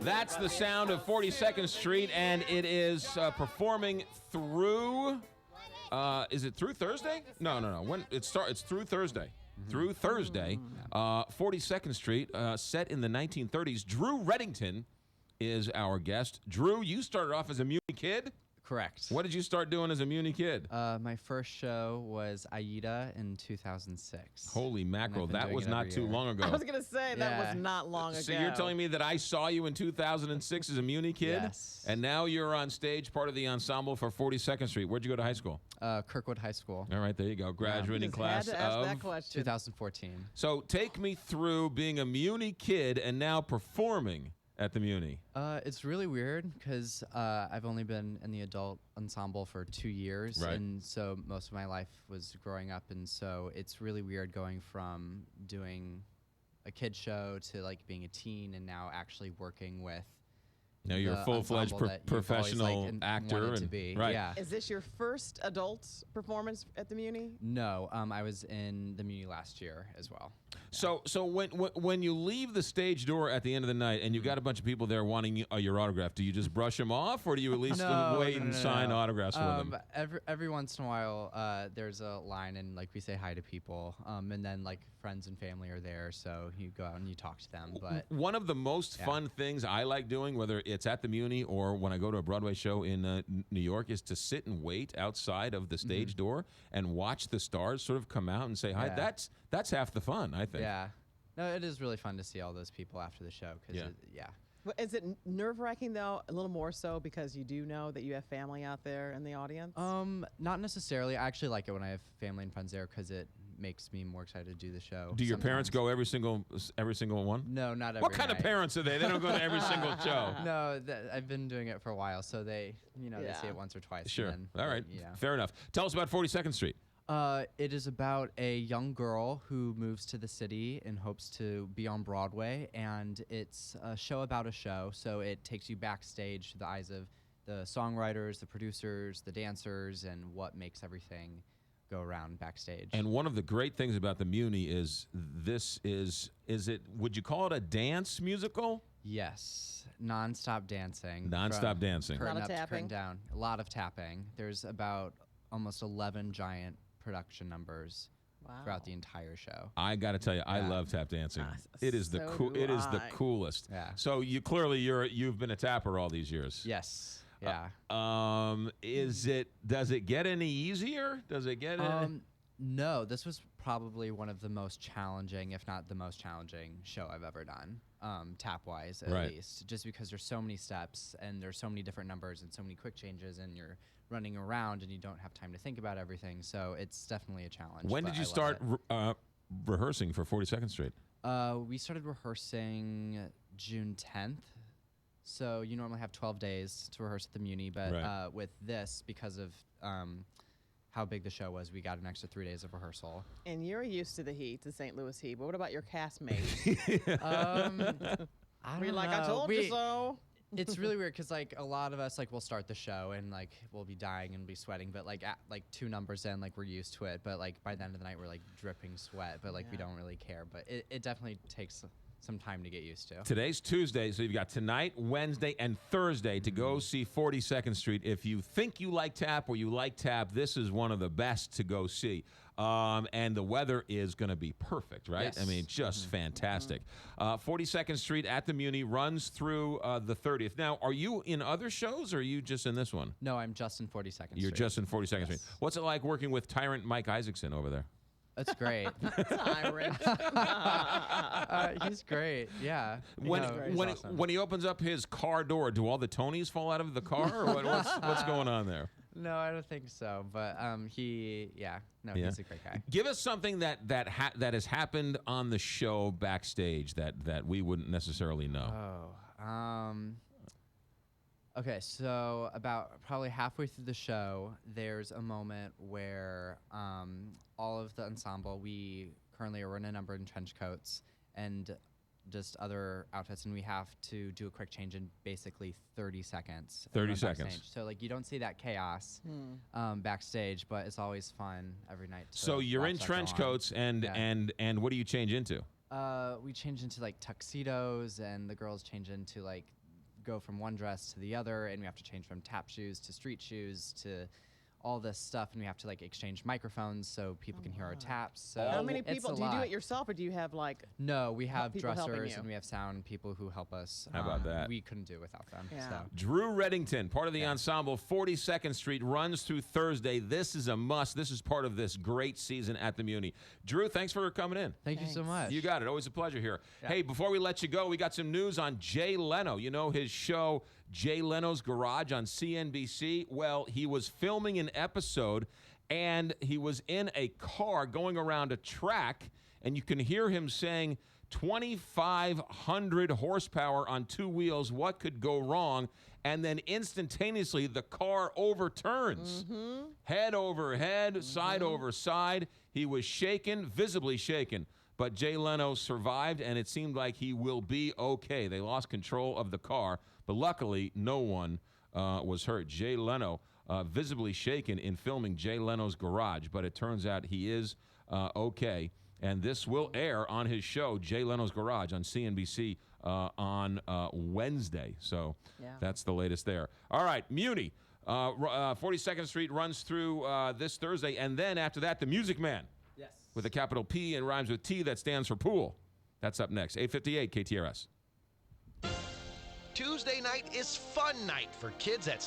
That's the sound of 42nd Street, and it is performing through. Is it through Thursday? No. When it's through Thursday. Through Thursday, 42nd Street, set in the 1930s. Drew Reddington is our guest. Drew, you started off as a Muny Kid? Correct. What did you start doing as a Muny Kid? My first show was Aida in 2006. Holy mackerel, that was not too long ago. I was going to say, that was not long ago. So you're telling me that I saw you in 2006 as a Muny Kid? Yes. And now you're on stage, part of the ensemble for 42nd Street. Where'd you go to high school? Kirkwood High School. All right, there you go. Graduating class had to ask of that question. 2014. So take me through being a Muny Kid and now performing at the Muny. It's really weird because I've only been in the adult ensemble for 2 years, Right. and so most of my life was growing up, and so it's really weird going from doing a kid show to like being a teen and now actually working with. Now you're a full-fledged ensemble that you've professional always, like, actor. wanted to and, be. right. Yeah. Is this your first adult performance at the Muny? No, I was in the Muny last year as well. So when you leave the stage door at the end of the night and you've got a bunch of people there wanting your autograph, do you just brush them off, or do you at least wait and sign autographs for them? Every once in a while, there's a line and like we say hi to people, and then like friends and family are there, so you go out and you talk to them. But one of the most fun things I like doing, whether it's at the Muny or when I go to a Broadway show in New York, is to sit and wait outside of the stage door and watch the stars sort of come out and say hi. Yeah. That's half the fun, I think. yeah, no, it is really fun to see all those people after the show because Is it nerve-wracking, though, a little more so because you do know that you have family out there in the audience? Not necessarily. I actually like it when I have family and friends there because it makes me more excited to do the show. Do your parents go every single one? No, not every What kind night. of parents are they? They don't go to every single show. No, I've been doing it for a while, so they see it once or twice. Sure. And then, All right. Yeah. Fair enough. Tell us about 42nd Street. It is about a young girl who moves to the city and hopes to be on Broadway, and it's a show about a show, so it takes you backstage to the eyes of the songwriters, the producers, the dancers, and what makes everything go around backstage. And one of the great things about the Muny is would you call it a dance musical? Yes, non-stop dancing. Non-stop dancing. Curtain A lot of up to tapping. curtain down. A lot of tapping. There's about almost 11 giant production numbers throughout the entire show. I got to tell you, I love tap dancing. It is the so do It is the I. coolest. Yeah. So you've been a tapper all these years. Yes. Yeah. Does it get any easier? Does it get any? No, this was probably one of the most challenging, if not the most challenging show I've ever done, tap-wise at Right. least, just because there's so many steps and there's so many different numbers and so many quick changes and you're running around and you don't have time to think about everything. So it's definitely a challenge. When but did you I love start rehearsing for 42nd Street? it. We started rehearsing June 10th. So you normally have 12 days to rehearse at the Muny, but Right. with this, because of how big the show was, we got an extra 3 days of rehearsal. And you're used to the heat, the St. Louis heat, but what about your castmates? I Were you don't like, know. I told you so? It's really weird because like a lot of us like we'll start the show and like we'll be dying and be sweating, but like at like 2 numbers in, like we're used to it. But like by the end of the night we're like dripping sweat, but like we don't really care. But it definitely takes some time to get used to. Today's Tuesday, so you've got tonight, Wednesday, and Thursday to go see 42nd Street. If you think you like tap or you like tap, this is one of the best to go see. And the weather is going to be perfect, right? Yes. I mean, just fantastic. 42nd Street at the Muny runs through the 30th. Now, are you in other shows or are you just in this one? No, I'm just in 42nd Street. You're just in 42nd Street. What's it like working with Tyrant Mike Isaacson over there? That's great. Tyrant. He's great. Yeah. When he's awesome. when he opens up his car door, do all the Tonys fall out of the car, or what's going on there? No, I don't think so. But he's a great guy. Give us something that has happened on the show backstage that we wouldn't necessarily know. Okay, so about probably halfway through the show, there's a moment where all of the ensemble, we currently are in a number in trench coats and just other outfits, and we have to do a quick change in basically 30 seconds. 30 backstage. seconds. So like you don't see that chaos backstage, but it's always fun every night. To So you're watch in that trench go on. coats, and what do you change into? We change into like tuxedos, and the girls change into like go from one dress to the other, and we have to change from tap shoes to street shoes to all this stuff, and we have to like exchange microphones so people can hear our taps. So How many it's people a do you do lot. it yourself, or do you have like? No, we have people helping dressers you? and we have sound people who help us. How about that? We couldn't do it without them. Yeah. So. Drew Reddington, part of the ensemble, 42nd Street, runs through Thursday. This is a must. This is part of this great season at the Muny. Drew, thanks for coming in. Thank you so Thanks. much. You got it. Always a pleasure here. Yeah. Hey, before we let you go, we got some news on Jay Leno. You know his show, Jay Leno's Garage on CNBC? Well, he was filming an episode, and he was in a car going around a track, and you can hear him saying 2,500 horsepower on two wheels. What could go wrong? And then instantaneously, the car overturns. Head over head, side over side. He was shaken, visibly shaken. But Jay Leno survived, and it seemed like he will be okay. They lost control of the car, but luckily, no one was hurt. Jay Leno visibly shaken in filming Jay Leno's Garage, but it turns out he is okay. And this will air on his show, Jay Leno's Garage, on CNBC on Wednesday. So that's the latest there. All right, Muny, 42nd Street runs through this Thursday, and then after that, the Music Man. Yes. With a capital P and rhymes with T that stands for pool. That's up next. 8:58 KTRS. Tuesday night is fun night for kids at